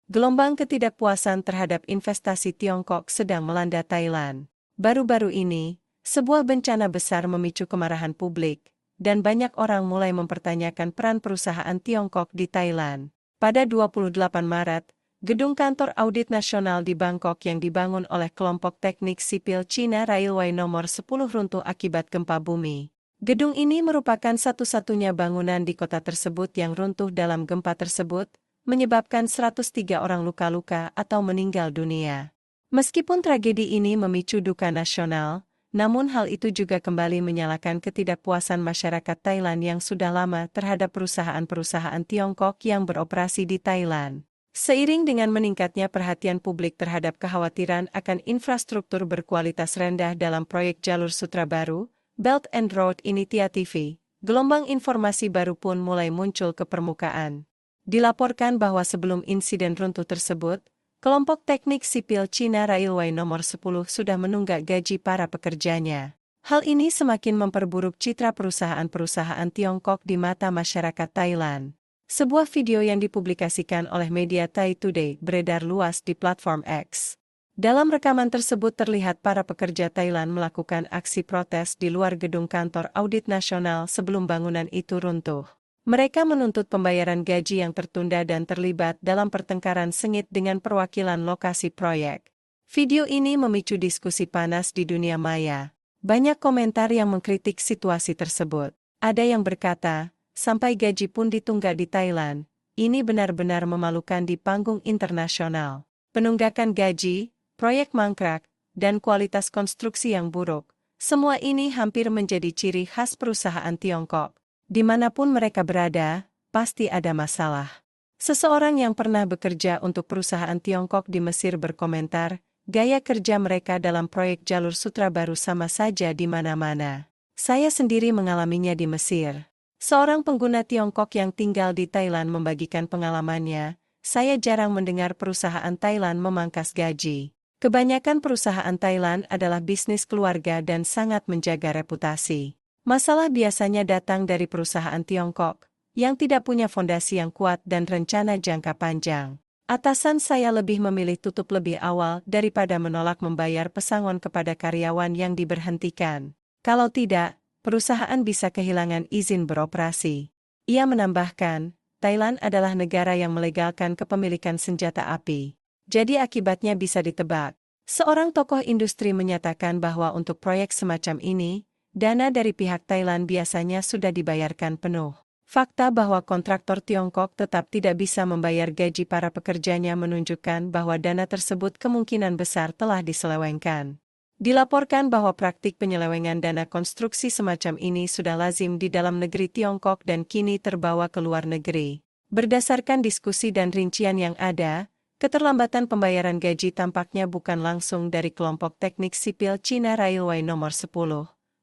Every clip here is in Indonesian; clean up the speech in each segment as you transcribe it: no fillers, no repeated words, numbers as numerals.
Gelombang ketidakpuasan terhadap investasi Tiongkok sedang melanda Thailand. Baru-baru ini, sebuah bencana besar memicu kemarahan publik, dan banyak orang mulai mempertanyakan peran perusahaan Tiongkok di Thailand. Pada 28 Maret, gedung kantor audit nasional di Bangkok yang dibangun oleh kelompok teknik sipil China Railway nomor 10 runtuh akibat gempa bumi. Gedung ini merupakan satu-satunya bangunan di kota tersebut yang runtuh dalam gempa tersebut, menyebabkan 103 orang luka-luka atau meninggal dunia. Meskipun tragedi ini memicu duka nasional, namun hal itu juga kembali menyalakan ketidakpuasan masyarakat Thailand yang sudah lama terhadap perusahaan-perusahaan Tiongkok yang beroperasi di Thailand. Seiring dengan meningkatnya perhatian publik terhadap kekhawatiran akan infrastruktur berkualitas rendah dalam proyek Jalur Sutra Baru, Belt and Road Initiative, gelombang informasi baru pun mulai muncul ke permukaan. Dilaporkan bahwa sebelum insiden runtuh tersebut, kelompok teknik sipil China Railway nomor 10 sudah menunggak gaji para pekerjanya. Hal ini semakin memperburuk citra perusahaan-perusahaan Tiongkok di mata masyarakat Thailand. Sebuah video yang dipublikasikan oleh media Thai Today beredar luas di platform X. Dalam rekaman tersebut terlihat para pekerja Thailand melakukan aksi protes di luar gedung kantor audit nasional sebelum bangunan itu runtuh. Mereka menuntut pembayaran gaji yang tertunda dan terlibat dalam pertengkaran sengit dengan perwakilan lokasi proyek. Video ini memicu diskusi panas di dunia maya. Banyak komentar yang mengkritik situasi tersebut. Ada yang berkata, sampai gaji pun ditunggak di Thailand, ini benar-benar memalukan di panggung internasional. Penunggakan gaji, proyek mangkrak, dan kualitas konstruksi yang buruk, semua ini hampir menjadi ciri khas perusahaan Tiongkok. Dimanapun mereka berada, pasti ada masalah. Seseorang yang pernah bekerja untuk perusahaan Tiongkok di Mesir berkomentar, gaya kerja mereka dalam proyek Jalur Sutra Baru sama saja di mana-mana. Saya sendiri mengalaminya di Mesir. Seorang pengguna Tiongkok yang tinggal di Thailand membagikan pengalamannya, saya jarang mendengar perusahaan Thailand memangkas gaji. Kebanyakan perusahaan Thailand adalah bisnis keluarga dan sangat menjaga reputasi. Masalah biasanya datang dari perusahaan Tiongkok, yang tidak punya fondasi yang kuat dan rencana jangka panjang. Atasan saya lebih memilih tutup lebih awal daripada menolak membayar pesangon kepada karyawan yang diberhentikan. Kalau tidak, perusahaan bisa kehilangan izin beroperasi. Ia menambahkan, Thailand adalah negara yang melegalkan kepemilikan senjata api. Jadi akibatnya bisa ditebak. Seorang tokoh industri menyatakan bahwa untuk proyek semacam ini, dana dari pihak Thailand biasanya sudah dibayarkan penuh. Fakta bahwa kontraktor Tiongkok tetap tidak bisa membayar gaji para pekerjanya menunjukkan bahwa dana tersebut kemungkinan besar telah diselewengkan. Dilaporkan bahwa praktik penyelewengan dana konstruksi semacam ini sudah lazim di dalam negeri Tiongkok dan kini terbawa ke luar negeri. Berdasarkan diskusi dan rincian yang ada, keterlambatan pembayaran gaji tampaknya bukan langsung dari kelompok teknik sipil China Railway nomor 10.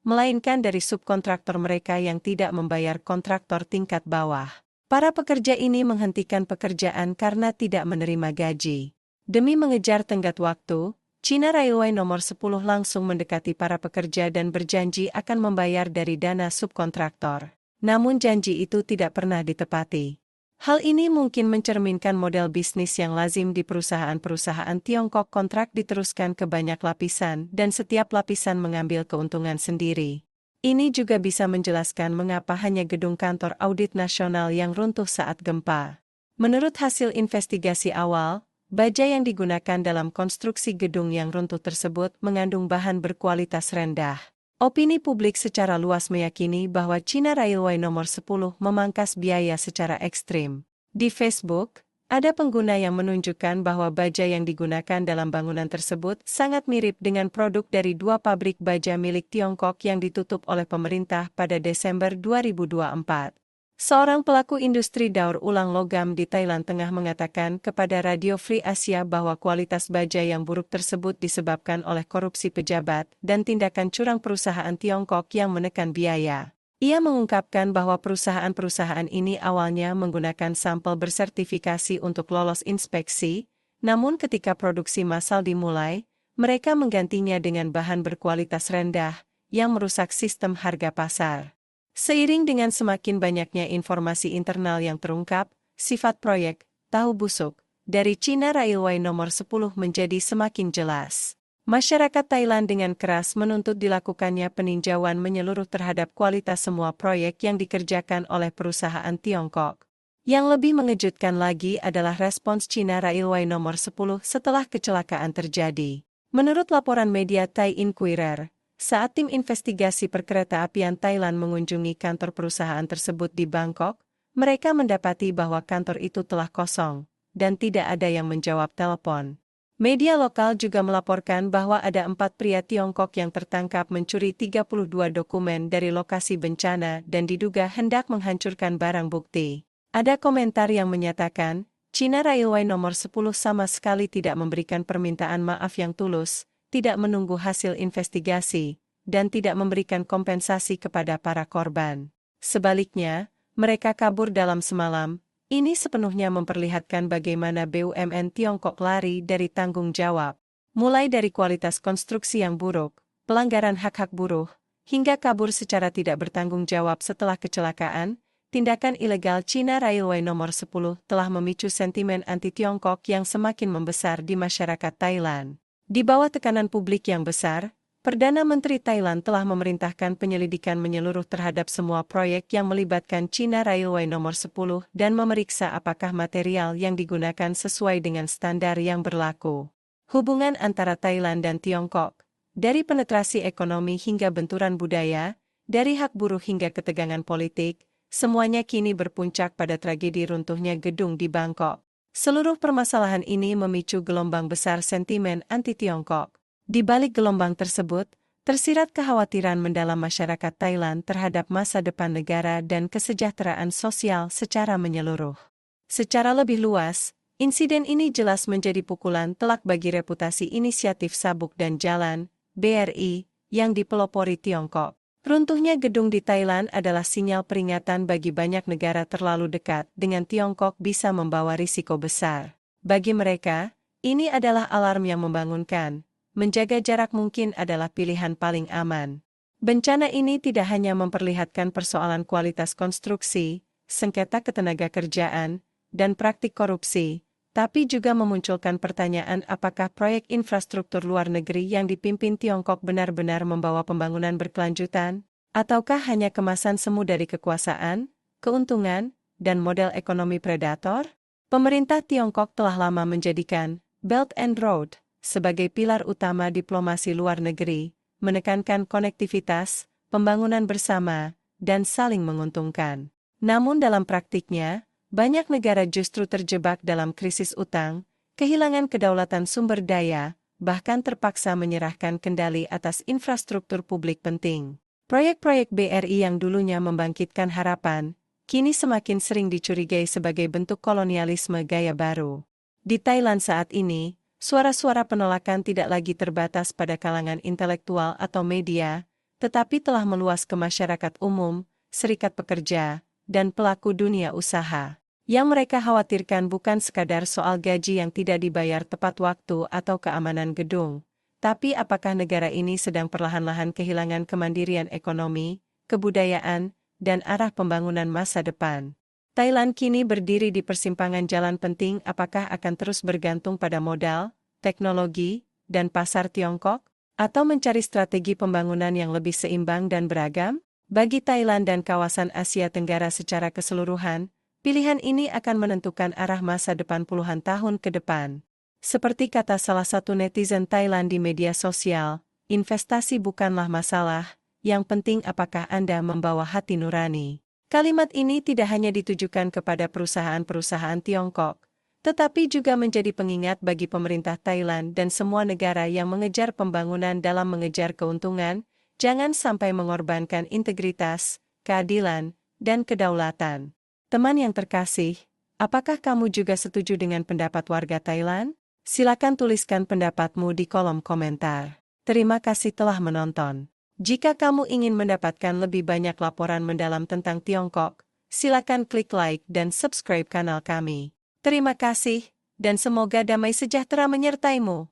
Melainkan dari subkontraktor mereka yang tidak membayar kontraktor tingkat bawah. Para pekerja ini menghentikan pekerjaan karena tidak menerima gaji. Demi mengejar tenggat waktu, China Railway nomor 10 langsung mendekati para pekerja dan berjanji akan membayar dari dana subkontraktor. Namun janji itu tidak pernah ditepati. Hal ini mungkin mencerminkan model bisnis yang lazim di perusahaan-perusahaan Tiongkok. Kontrak diteruskan ke banyak lapisan dan setiap lapisan mengambil keuntungan sendiri. Ini juga bisa menjelaskan mengapa hanya gedung kantor audit nasional yang runtuh saat gempa. Menurut hasil investigasi awal, baja yang digunakan dalam konstruksi gedung yang runtuh tersebut mengandung bahan berkualitas rendah. Opini publik secara luas meyakini bahwa China Railway nomor 10 memangkas biaya secara ekstrim. Di Facebook, ada pengguna yang menunjukkan bahwa baja yang digunakan dalam bangunan tersebut sangat mirip dengan produk dari dua pabrik baja milik Tiongkok yang ditutup oleh pemerintah pada Desember 2024. Seorang pelaku industri daur ulang logam di Thailand Tengah mengatakan kepada Radio Free Asia bahwa kualitas baja yang buruk tersebut disebabkan oleh korupsi pejabat dan tindakan curang perusahaan Tiongkok yang menekan biaya. Ia mengungkapkan bahwa perusahaan-perusahaan ini awalnya menggunakan sampel bersertifikasi untuk lolos inspeksi, namun ketika produksi massal dimulai, mereka menggantinya dengan bahan berkualitas rendah yang merusak sistem harga pasar. Seiring dengan semakin banyaknya informasi internal yang terungkap, sifat proyek, tahu busuk, dari China Railway nomor 10 menjadi semakin jelas. Masyarakat Thailand dengan keras menuntut dilakukannya peninjauan menyeluruh terhadap kualitas semua proyek yang dikerjakan oleh perusahaan Tiongkok. Yang lebih mengejutkan lagi adalah respons China Railway nomor 10 setelah kecelakaan terjadi. Menurut laporan media Thai Inquirer, saat tim investigasi perkeretaapian Thailand mengunjungi kantor perusahaan tersebut di Bangkok, mereka mendapati bahwa kantor itu telah kosong, dan tidak ada yang menjawab telepon. Media lokal juga melaporkan bahwa ada 4 pria Tiongkok yang tertangkap mencuri 32 dokumen dari lokasi bencana dan diduga hendak menghancurkan barang bukti. Ada komentar yang menyatakan, China Railway nomor 10 sama sekali tidak memberikan permintaan maaf yang tulus, tidak menunggu hasil investigasi, dan tidak memberikan kompensasi kepada para korban. Sebaliknya, mereka kabur dalam semalam. Ini sepenuhnya memperlihatkan bagaimana BUMN Tiongkok lari dari tanggung jawab. Mulai dari kualitas konstruksi yang buruk, pelanggaran hak-hak buruh, hingga kabur secara tidak bertanggung jawab setelah kecelakaan, tindakan ilegal China Railway nomor 10 telah memicu sentimen anti-Tiongkok yang semakin membesar di masyarakat Thailand. Di bawah tekanan publik yang besar, Perdana Menteri Thailand telah memerintahkan penyelidikan menyeluruh terhadap semua proyek yang melibatkan China Railway nomor 10 dan memeriksa apakah material yang digunakan sesuai dengan standar yang berlaku. Hubungan antara Thailand dan Tiongkok, dari penetrasi ekonomi hingga benturan budaya, dari hak buruh hingga ketegangan politik, semuanya kini berpuncak pada tragedi runtuhnya gedung di Bangkok. Seluruh permasalahan ini memicu gelombang besar sentimen anti-Tiongkok. Di balik gelombang tersebut, tersirat kekhawatiran mendalam masyarakat Thailand terhadap masa depan negara dan kesejahteraan sosial secara menyeluruh. Secara lebih luas, insiden ini jelas menjadi pukulan telak bagi reputasi Inisiatif Sabuk dan Jalan, BRI, yang dipelopori Tiongkok. Runtuhnya gedung di Thailand adalah sinyal peringatan bagi banyak negara terlalu dekat dengan Tiongkok bisa membawa risiko besar. Bagi mereka, ini adalah alarm yang membangunkan. Menjaga jarak mungkin adalah pilihan paling aman. Bencana ini tidak hanya memperlihatkan persoalan kualitas konstruksi, sengketa ketenaga kerjaan, dan praktik korupsi, tapi juga memunculkan pertanyaan apakah proyek infrastruktur luar negeri yang dipimpin Tiongkok benar-benar membawa pembangunan berkelanjutan, ataukah hanya kemasan semu dari kekuasaan, keuntungan, dan model ekonomi predator? Pemerintah Tiongkok telah lama menjadikan Belt and Road sebagai pilar utama diplomasi luar negeri, menekankan konektivitas, pembangunan bersama, dan saling menguntungkan. Namun dalam praktiknya, banyak negara justru terjebak dalam krisis utang, kehilangan kedaulatan sumber daya, bahkan terpaksa menyerahkan kendali atas infrastruktur publik penting. Proyek-proyek BRI yang dulunya membangkitkan harapan, kini semakin sering dicurigai sebagai bentuk kolonialisme gaya baru. Di Thailand saat ini, suara-suara penolakan tidak lagi terbatas pada kalangan intelektual atau media, tetapi telah meluas ke masyarakat umum, serikat pekerja, dan pelaku dunia usaha. Yang mereka khawatirkan bukan sekadar soal gaji yang tidak dibayar tepat waktu atau keamanan gedung, tapi apakah negara ini sedang perlahan-lahan kehilangan kemandirian ekonomi, kebudayaan, dan arah pembangunan masa depan. Thailand kini berdiri di persimpangan jalan penting apakah akan terus bergantung pada modal, teknologi, dan pasar Tiongkok, atau mencari strategi pembangunan yang lebih seimbang dan beragam? Bagi Thailand dan kawasan Asia Tenggara secara keseluruhan, pilihan ini akan menentukan arah masa depan puluhan tahun ke depan. Seperti kata salah satu netizen Thailand di media sosial, investasi bukanlah masalah, yang penting apakah Anda membawa hati nurani. Kalimat ini tidak hanya ditujukan kepada perusahaan-perusahaan Tiongkok, tetapi juga menjadi pengingat bagi pemerintah Thailand dan semua negara yang mengejar pembangunan dalam mengejar keuntungan, jangan sampai mengorbankan integritas, keadilan, dan kedaulatan. Teman yang terkasih, apakah kamu juga setuju dengan pendapat warga Thailand? Silakan tuliskan pendapatmu di kolom komentar. Terima kasih telah menonton. Jika kamu ingin mendapatkan lebih banyak laporan mendalam tentang Tiongkok, silakan klik like dan subscribe kanal kami. Terima kasih, dan semoga damai sejahtera menyertaimu.